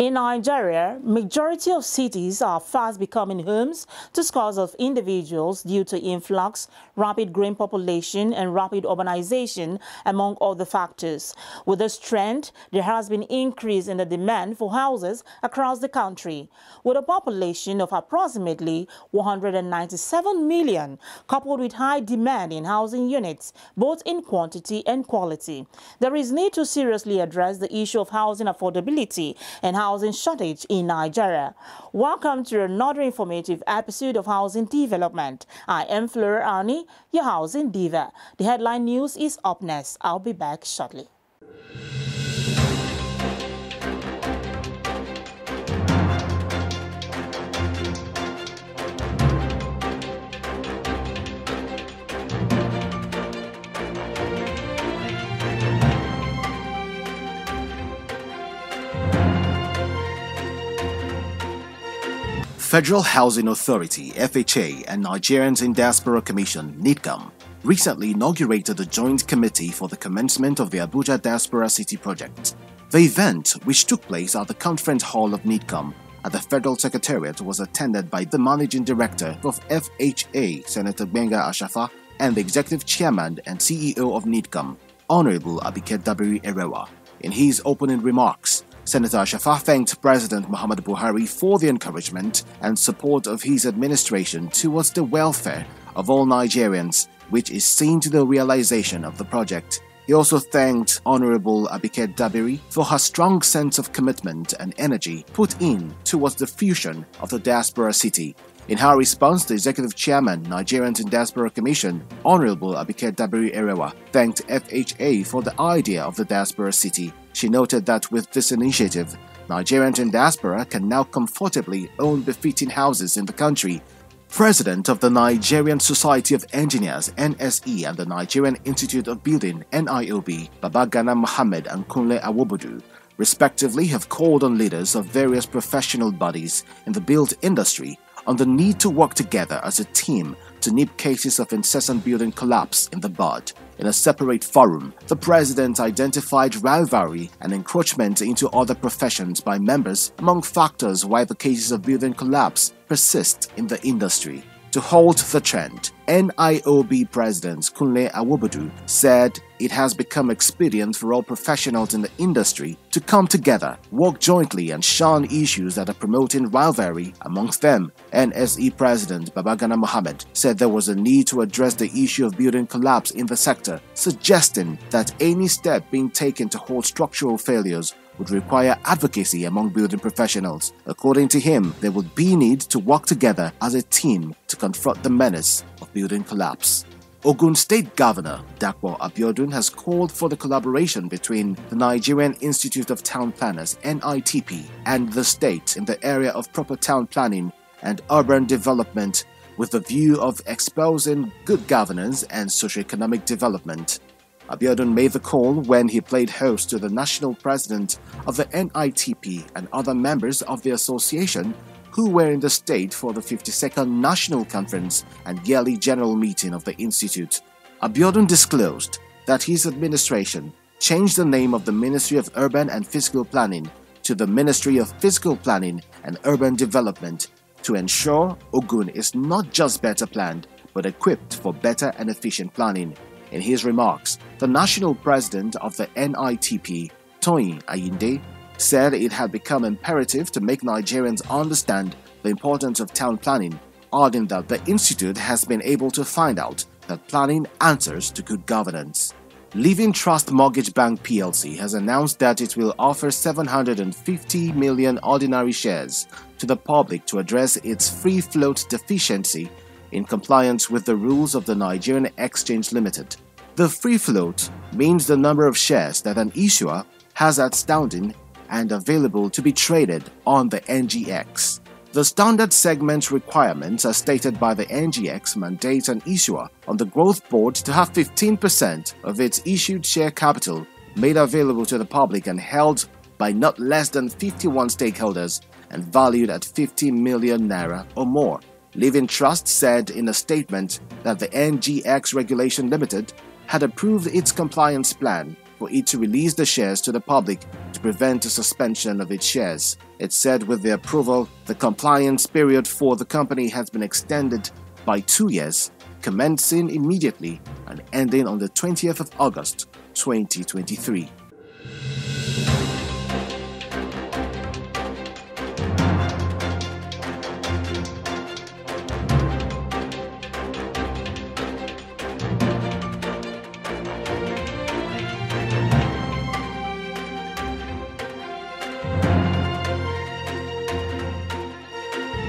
In Nigeria, majority of cities are fast becoming homes to scores of individuals due to influx, rapid growing population, and rapid urbanization, among other factors. With this trend, there has been increase in the demand for houses across the country. With a population of approximately 197 million, coupled with high demand in housing units, both in quantity and quality, there is need to seriously address the issue of housing affordability and housing shortage in Nigeria. Welcome to another informative episode of Housing Development. I am Fleur Arnie, your housing diva. The headline news is up next. I'll be back shortly. Federal Housing Authority (FHA) and Nigerians in Diaspora Commission (NIDCOM) recently inaugurated a joint committee for the commencement of the Abuja Diaspora City project. The event, which took place at the Conference Hall of NIDCOM at the Federal Secretariat, was attended by the Managing Director of FHA, Senator Gbenga Ashafa, and the Executive Chairman and CEO of NIDCOM, Honorable Abike Dabiri-Erewa. In his opening remarks, Senator Ashafa thanked President Muhammadu Buhari for the encouragement and support of his administration towards the welfare of all Nigerians, which is seen to the realization of the project. He also thanked Honorable Abike Dabiri for her strong sense of commitment and energy put in towards the fusion of the Diaspora City. In her response, the Executive Chairman, Nigerians in Diaspora Commission, Honorable Abike Dabiri-Erewa, thanked FHA for the idea of the Diaspora City. She noted that with this initiative, Nigerians in Diaspora can now comfortably own befitting houses in the country. President of the Nigerian Society of Engineers (NSE) and the Nigerian Institute of Building (NIOB), Babagana Mohammed and Kunle Awobodu, respectively, have called on leaders of various professional bodies in the build industry on the need to work together as a team to nip cases of incessant building collapse in the bud. In a separate forum, the president identified rivalry and encroachment into other professions by members among factors why the cases of building collapse persist in the industry. To halt the trend, NIOB President Kunle Awobodu said it has become expedient for all professionals in the industry to come together, work jointly and shun issues that are promoting rivalry amongst them. NSE President Babagana Mohammed said there was a need to address the issue of building collapse in the sector, suggesting that any step being taken to halt structural failures would require advocacy among building professionals. According to him, there would be need to work together as a team to confront the menace of building collapse. Ogun State Governor Dapo Abiodun has called for the collaboration between the Nigerian Institute of Town Planners (NITP) and the state in the area of proper town planning and urban development with the view of exposing good governance and socio-economic development. Abiodun made the call when he played host to the national president of the NITP and other members of the association who were in the state for the 52nd National Conference and yearly general meeting of the institute. Abiodun disclosed that his administration changed the name of the Ministry of Urban and Physical Planning to the Ministry of Physical Planning and Urban Development to ensure Ogun is not just better planned but equipped for better and efficient planning. In his remarks, the national president of the NITP, Toyin Ayinde, said it had become imperative to make Nigerians understand the importance of town planning, adding that the institute has been able to find out that planning answers to good governance. Living Trust Mortgage Bank PLC has announced that it will offer 750 million ordinary shares to the public to address its free float deficiency in compliance with the rules of the Nigerian Exchange Limited. The free float means the number of shares that an issuer has outstanding and available to be traded on the NGX. The standard segment requirements as stated by the NGX mandate an issuer on the growth board to have 15% of its issued share capital made available to the public and held by not less than 51 stakeholders and valued at 50 million naira or more. Living Trust said in a statement that the NGX Regulation Limited had approved its compliance plan for it to release the shares to the public to prevent a suspension of its shares. It said with the approval, the compliance period for the company has been extended by 2 years, commencing immediately and ending on the 20th of August, 2023.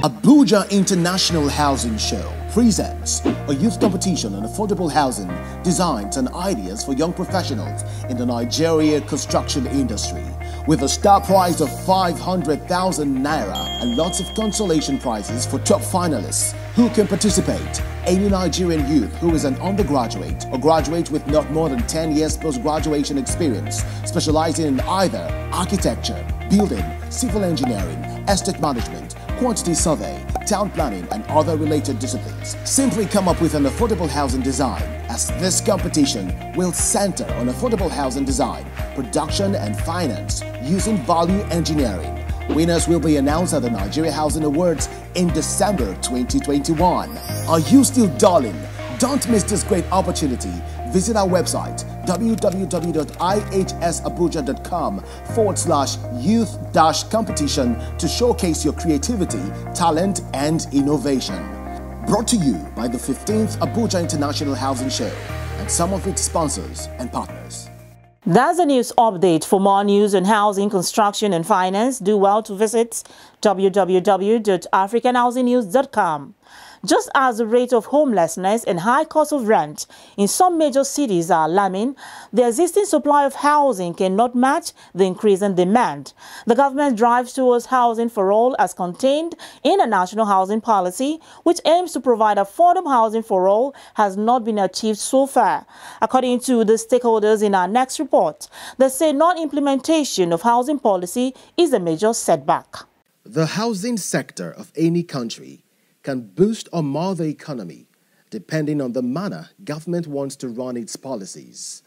Abuja International Housing Show presents a youth competition on affordable housing, designs and ideas for young professionals in the Nigeria construction industry. With a star prize of 500,000 naira and lots of consolation prizes for top finalists. Who can participate? Any Nigerian youth who is an undergraduate or graduate with not more than 10 years post-graduation experience, specializing in either architecture, building, civil engineering, estate management, quantity survey, town planning and other related disciplines. Simply come up with an affordable housing design, as this competition will center on affordable housing design, production and finance using value engineering. Winners will be announced at the Nigeria Housing Awards in December 2021. Are you still darling? Don't miss this great opportunity. Visit our website www.ihsabuja.com/youth-competition to showcase your creativity, talent, and innovation. Brought to you by the 15th Abuja International Housing Show and some of its sponsors and partners. That's a news update. For more news on housing, construction, and finance, do well to visit www.africanhousingnews.com. Just as the rate of homelessness and high cost of rent in some major cities are alarming, the existing supply of housing cannot match the increase in demand. The government drives towards housing for all as contained in a national housing policy, which aims to provide affordable housing for all, has not been achieved so far. According to the stakeholders in our next report, they say non-implementation of housing policy is a major setback. The housing sector of any country can boost or mar the economy, depending on the manner government wants to run its policies.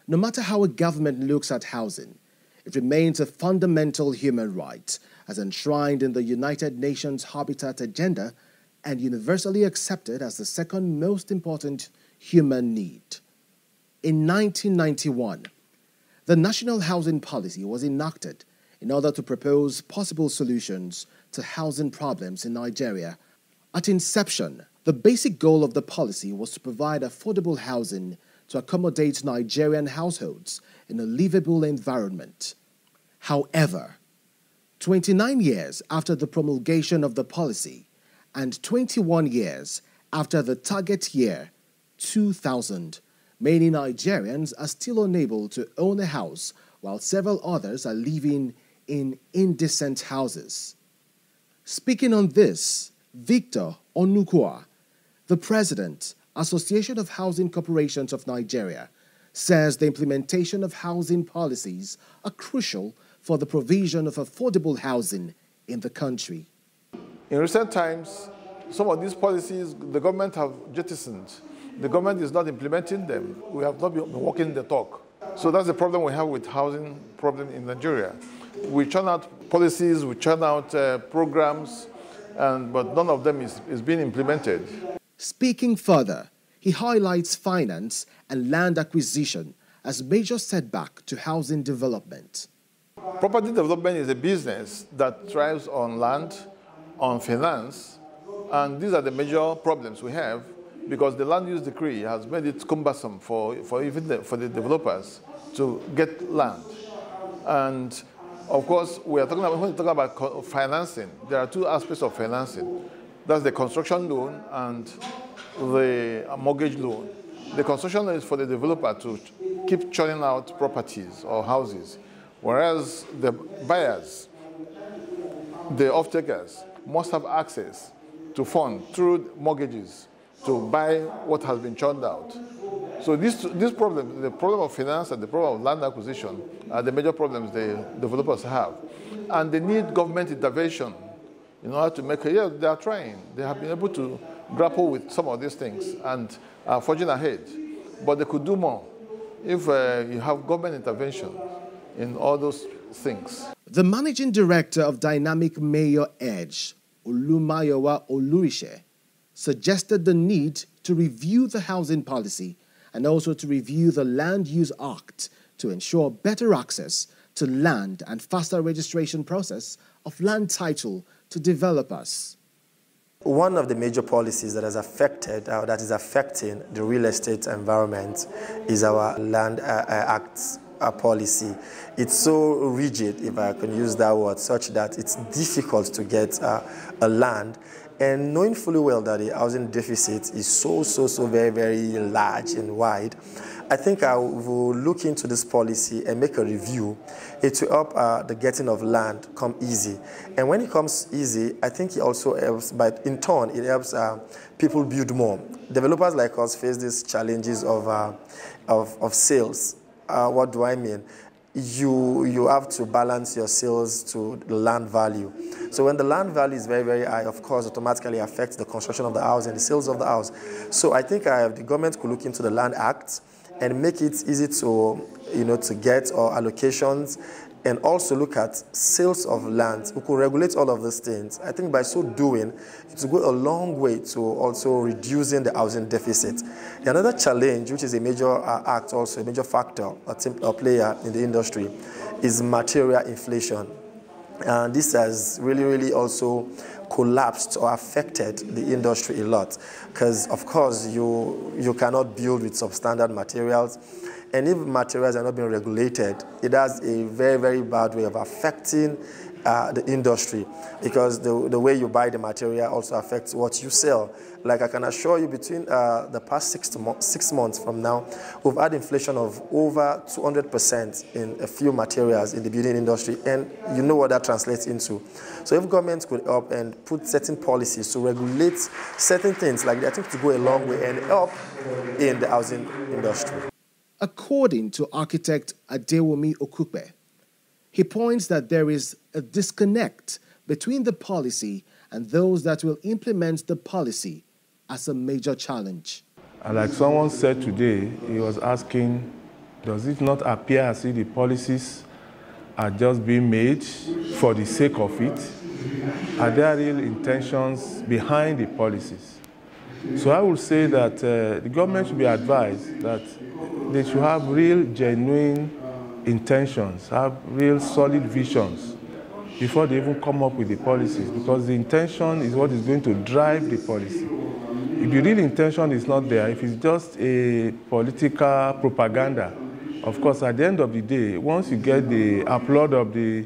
No matter how a government looks at housing, it remains a fundamental human right, as enshrined in the United Nations Habitat Agenda and universally accepted as the second most important human need. In 1991, the National Housing Policy was enacted in order to propose possible solutions to housing problems in Nigeria. At inception, the basic goal of the policy was to provide affordable housing to accommodate Nigerian households in a livable environment. However, 29 years after the promulgation of the policy and 21 years after the target year, 2000, many Nigerians are still unable to own a house while several others are living in indecent houses. Speaking on this, Victor Onukwugha, the President, Association of Housing Corporations of Nigeria, says the implementation of housing policies are crucial for the provision of affordable housing in the country. In recent times, some of these policies the government have jettisoned. The government is not implementing them. We have not been walking the talk. So that's the problem we have with housing problem in Nigeria. We churn out policies, we churn out programs, but none of them is being implemented. Speaking further, he highlights finance and land acquisition as major setback to housing development. Property development is a business that thrives on land, on finance, and these are the major problems we have because the land use decree has made it cumbersome for the developers to get land. And of course, when we talk about financing, there are two aspects of financing. That's the construction loan and the mortgage loan. The construction loan is for the developer to keep churning out properties or houses, whereas the buyers, the off-takers, must have access to fund through mortgages to buy what has been churned out. So this problem, the problem of finance and the problem of land acquisition are the major problems the developers have. And they need government intervention in order to make it. Yeah, they are trying. They have been able to grapple with some of these things and are forging ahead. But they could do more if you have government intervention in all those things. The managing director of Dynamic Mayor Edge, Mayowa Olurishe, suggested the need to review the housing policy and also to review the Land Use Act to ensure better access to land and faster registration process of land title to developers. One of the major policies that has affected, that is affecting the real estate environment is our Land Act policy. It's so rigid, if I can use that word, such that it's difficult to get a land. And knowing fully well that the housing deficit is so very, very large and wide, I think I will look into this policy and make a review. It will help the getting of land come easy. And when it comes easy, I think it also helps, but in turn, it helps people build more. Developers like us face these challenges of sales. What do I mean? You have to balance your sales to the land value. So when the land value is very, very high, of course, automatically affects the construction of the house and the sales of the house. So I think the government could look into the Land Act and make it easy to, to get or allocations, and also look at sales of land. We could regulate all of these things. I think by so doing, it will go a long way to also reducing the housing deficit. Another challenge, which is a major act, also a major factor, a player in the industry, is material inflation. And this has really also collapsed or affected the industry a lot, because of course you cannot build with substandard materials. And if materials are not being regulated, it has a very, very bad way of affecting the industry, because the way you buy the material also affects what you sell. Like I can assure you, between the past 6 months from now, we've had inflation of over 200% in a few materials in the building industry, and you know what that translates into. So if government could help and put certain policies to regulate certain things like that, I think to go a long way and help in the housing industry. According to architect Adewumi Okupe, he points that there is a disconnect between the policy and those that will implement the policy as a major challenge. And like someone said today, he was asking, does it not appear as if the policies are just being made for the sake of it? Are there real intentions behind the policies? So I would say that the government should be advised that they should have real, genuine intentions, have real solid visions before they even come up with the policies, because the intention is what is going to drive the policy. If the real intention is not there, if it's just a political propaganda, of course, at the end of the day, once you get the applaud of the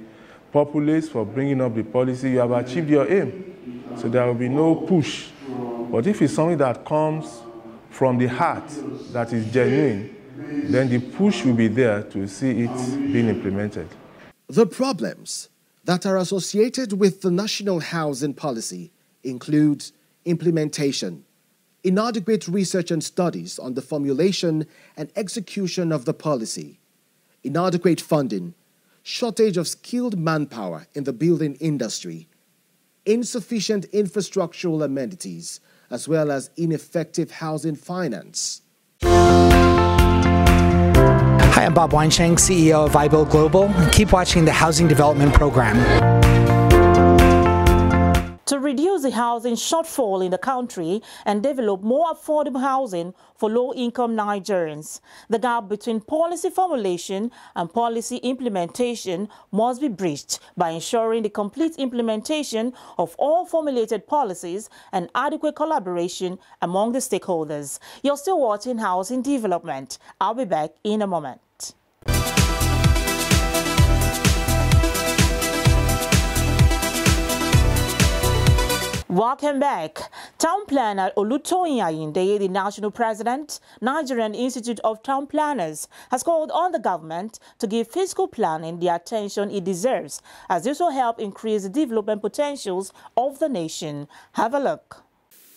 populace for bringing up the policy, you have achieved your aim. So there will be no push. But if it's something that comes from the heart, that is genuine, then the push will be there to see it being implemented. The problems that are associated with the national housing policy include implementation, inadequate research and studies on the formulation and execution of the policy, inadequate funding, shortage of skilled manpower in the building industry, insufficient infrastructural amenities, as well as ineffective housing finance. Hi, I'm Bob Weinsheng, CEO of iBuild Global. Keep watching the Housing Development Program. To reduce the housing shortfall in the country and develop more affordable housing for low-income Nigerians, the gap between policy formulation and policy implementation must be bridged by ensuring the complete implementation of all formulated policies and adequate collaboration among the stakeholders. You're still watching Housing Development. I'll be back in a moment. Welcome back. Town Planner Olutoyin Ayinde, the National President, Nigerian Institute of Town Planners, has called on the government to give fiscal planning the attention it deserves, as this will help increase the development potentials of the nation. Have a look.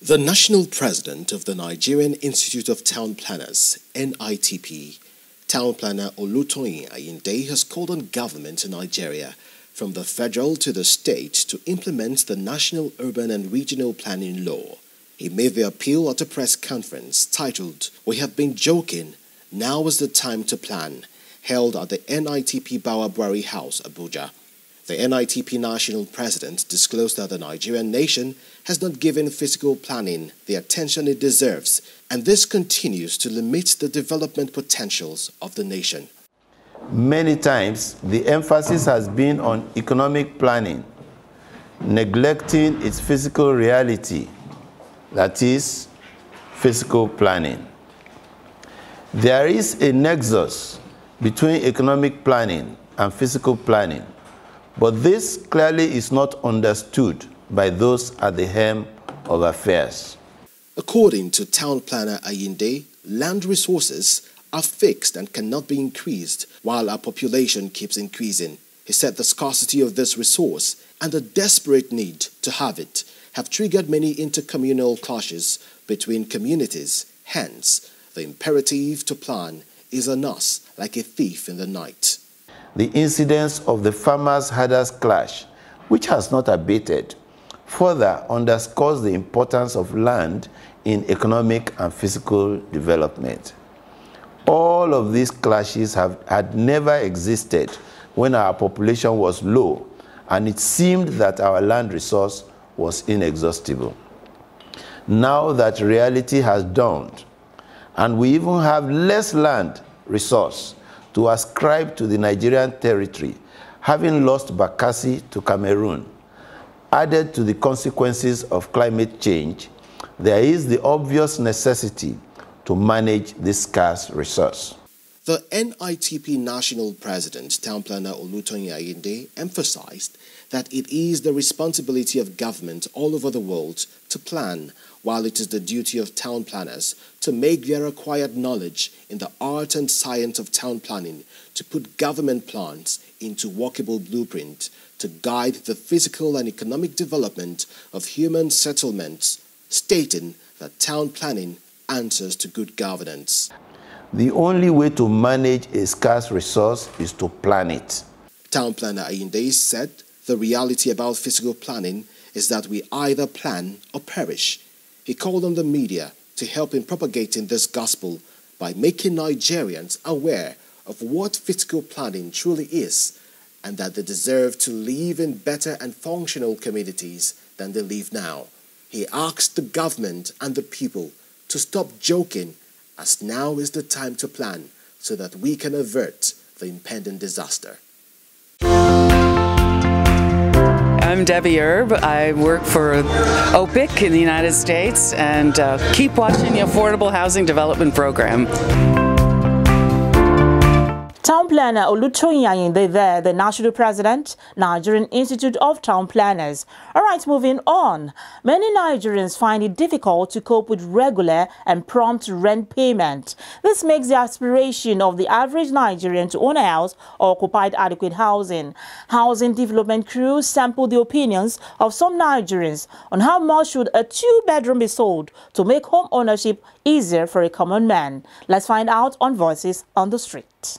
The National President of the Nigerian Institute of Town Planners, NITP, Town Planner Olutoyin Ayinde, has called on government in Nigeria, from the federal to the state, to implement the National Urban and Regional Planning Law. He made the appeal at a press conference titled, "We have been joking, now is the time to plan," held at the NITP Bawabwari House, Abuja. The NITP national president disclosed that the Nigerian nation has not given physical planning the attention it deserves, and this continues to limit the development potentials of the nation. Many times, the emphasis has been on economic planning, neglecting its physical reality, that is, physical planning. There is a nexus between economic planning and physical planning, but this clearly is not understood by those at the helm of affairs. According to town planner Ayinde, land resources are fixed and cannot be increased while our population keeps increasing. He said the scarcity of this resource and the desperate need to have it have triggered many intercommunal clashes between communities. Hence, the imperative to plan is on us like a thief in the night. The incidence of the farmers-herders clash, which has not abated, further underscores the importance of land in economic and physical development. All of these clashes had never existed when our population was low, and it seemed that our land resource was inexhaustible. Now that reality has dawned, and we even have less land resource to ascribe to the Nigerian territory, having lost Bakassi to Cameroon, added to the consequences of climate change, there is the obvious necessity to manage this scarce resource. The NITP national president, town planner Olutoyin Ayinde, emphasized that it is the responsibility of government all over the world to plan, while it is the duty of town planners to make their acquired knowledge in the art and science of town planning to put government plans into workable blueprint to guide the physical and economic development of human settlements, stating that town planning answers to good governance. The only way to manage a scarce resource is to plan it. Town planner Ayinde said the reality about physical planning is that we either plan or perish. He called on the media to help in propagating this gospel by making Nigerians aware of what physical planning truly is and that they deserve to live in better and functional communities than they live now. He asked the government and the people to stop joking, as now is the time to plan so that we can avert the impending disaster. I'm Debbie Erb. I work for OPIC in the United States, and keep watching the Affordable Housing Development Program. Town planner Olutoyin Ayinde there, the national president, Nigerian Institute of Town Planners. All right, moving on. Many Nigerians find it difficult to cope with regular and prompt rent payment. This makes the aspiration of the average Nigerian to own a house or occupy adequate housing. Housing development crews sampled the opinions of some Nigerians on how much should a two-bedroom be sold to make home ownership easier for a common man. Let's find out on Voices on the Street.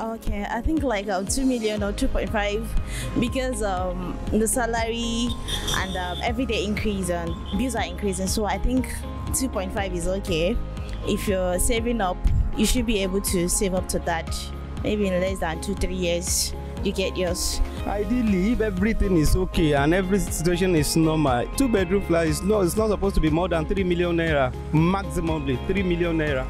Okay, I think like 2 million or 2.5 because the salary and everyday increase and bills are increasing. So I think 2.5 is okay. If you're saving up, you should be able to save up to that. Maybe in less than 2-3 years, you get yours. Ideally, if everything is okay and every situation is normal, 2-bedroom flat it's not supposed to be more than 3 million naira, maximally 3 million naira.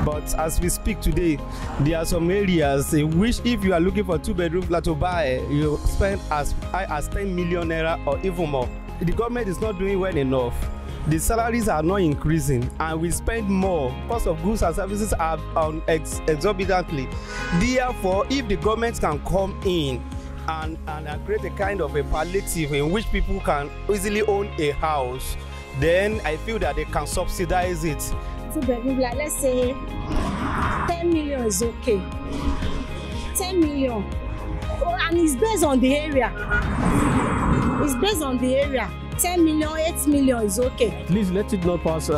But as we speak today, there are some areas in which if you are looking for 2-bedroom flat to buy, you spend as high as 10 million naira or even more. The government is not doing well enough. The salaries are not increasing and we spend more. Cost of goods and services are exorbitantly. Therefore, if the government can come in and create a kind of a palliative in which people can easily own a house, then I feel that they can subsidize it. 2-bedroom, like let's say 10 million is okay. 10 million. And it's based on the area. It's based on the area. 10 million, 8 million is okay. Please let it not pass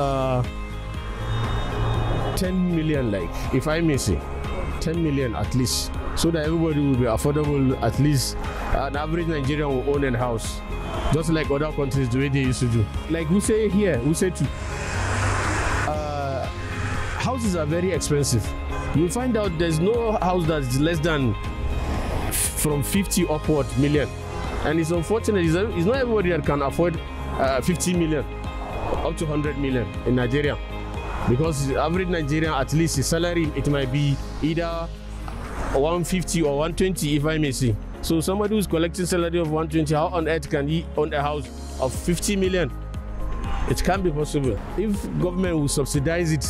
10 million, like, if I may say, 10 million at least, so that everybody will be affordable. At least an average Nigerian will own a house, just like other countries the way they used to do. Like we say here, we say to houses are very expensive. You'll find out there's no house that's less than from 50 upward million, and it's unfortunate. It's not everybody that can afford 50 million up to 100 million in Nigeria, because the average Nigerian, at least his salary, it might be either 150 or 120, if I may say. So somebody who's collecting salary of 120, how on earth can he own a house of 50 million? It can't be possible. If government will subsidize it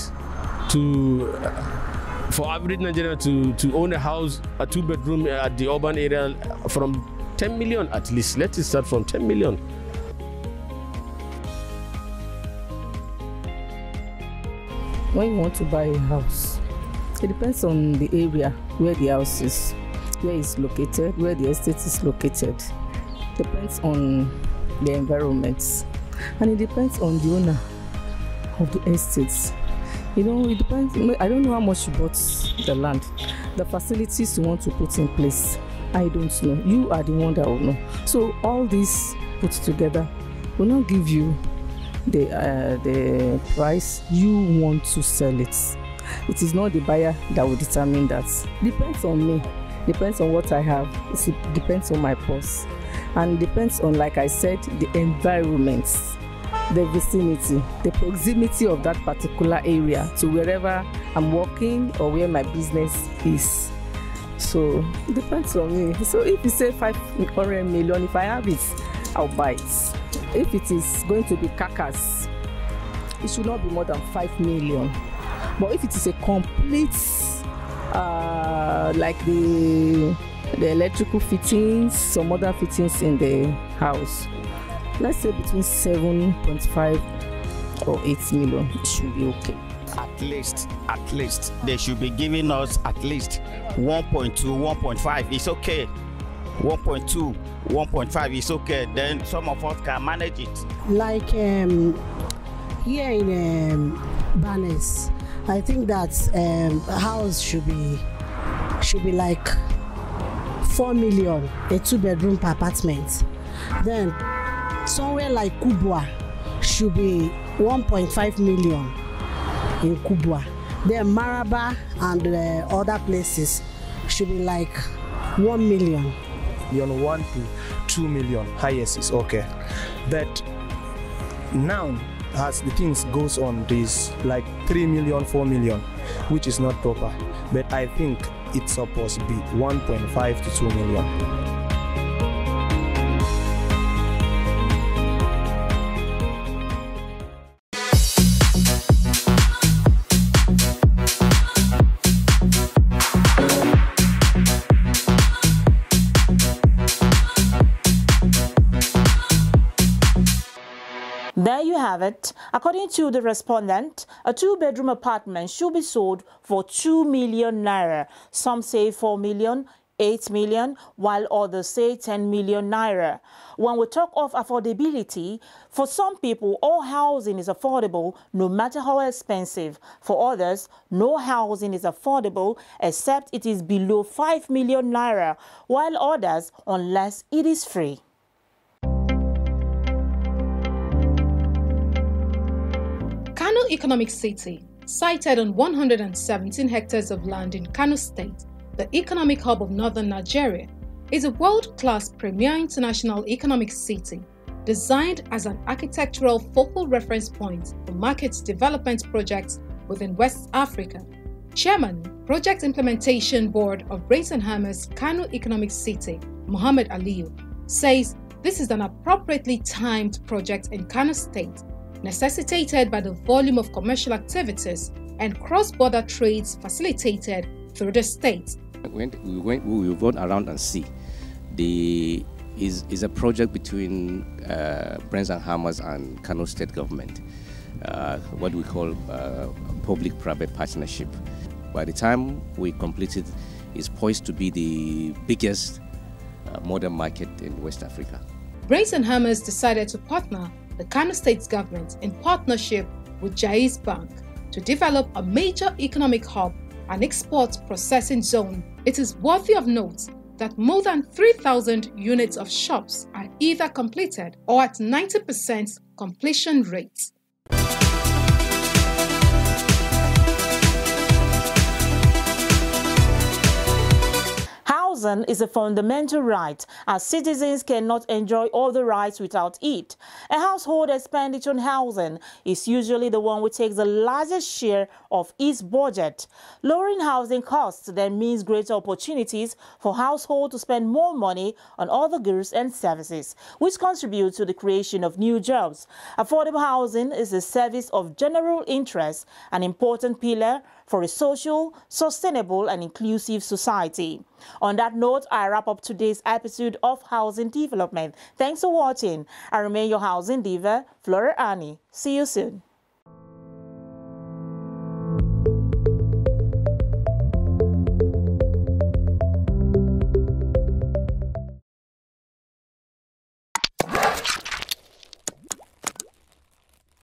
for average Nigerian to own a house, a 2-bedroom at the urban area, from 10 million at least. Let it start from 10 million. When you want to buy a house, it depends on the area where the house is, where it's located, where the estate is located. Depends on the environment, and it depends on the owner of the estates. You know, it depends. I don't know how much you bought the land, the facilities you want to put in place. I don't know. You are the one that will know. So all this put together will not give you the price you want to sell it. It is not the buyer that will determine that. Depends on me. Depends on what I have. It depends on my purse, and depends on, like I said, the environment, the vicinity, the proximity of that particular area to wherever I'm working or where my business is. So it depends on me. So if you say 500 million, if I have it, I'll buy it. If it is going to be carcass, it should not be more than 5 million. But if it is a complete, like the electrical fittings, some other fittings in the house, let's say between 7.5 or 8 million, it should be okay. At least they should be giving us at least 1.2, 1.5. It's okay. 1.2, 1.5 is okay. Then some of us can manage it. Like here in Barnes, I think that a house should be like 4 million, a 2-bedroom per apartment. Then somewhere like Kubwa should be 1.5 million in Kubwa. Then Maraba and other places should be like 1 million. Beyond 1 to 2 million, highest is okay. But now, as the things goes on, this like 3 million, 4 million, which is not proper. But I think it's supposed to be 1.5 to 2 million. There you have it. According to the respondent, a 2-bedroom apartment should be sold for 2 million naira. Some say 4 million, 8 million, while others say 10 million naira. When we talk of affordability, for some people, all housing is affordable, no matter how expensive. For others, no housing is affordable except it is below 5 million naira, while others, unless it is free. Kano Economic City, sited on 117 hectares of land in Kano State, the economic hub of northern Nigeria, is a world-class premier international economic city designed as an architectural focal reference point for market development projects within West Africa. Chairman, Project Implementation Board of Brains and Hammers Kano Economic City, Mohammed Aliyu, says this is an appropriately timed project in Kano State, necessitated by the volume of commercial activities and cross-border trades facilitated through the state. We will run around and see. Is a project between Brains and Hammers and Kano State government, what we call public-private partnership. By the time we complete it, it's poised to be the biggest modern market in West Africa. Brains and Hammers decided to partner the Kano State government in partnership with Jaiz Bank to develop a major economic hub and export processing zone. It is worthy of note that more than 3,000 units of shops are either completed or at 90% completion rate. Housing is a fundamental right, as citizens cannot enjoy all the rights without it. A household expenditure on housing is usually the one which takes the largest share of its budget. Lowering housing costs then means greater opportunities for households to spend more money on other goods and services, which contribute to the creation of new jobs. Affordable housing is a service of general interest, an important pillar for a social, sustainable and inclusive society. On that note, I wrap up today's episode of Housing Development. Thanks for watching. I remain your housing diva, Flora Annie. See you soon.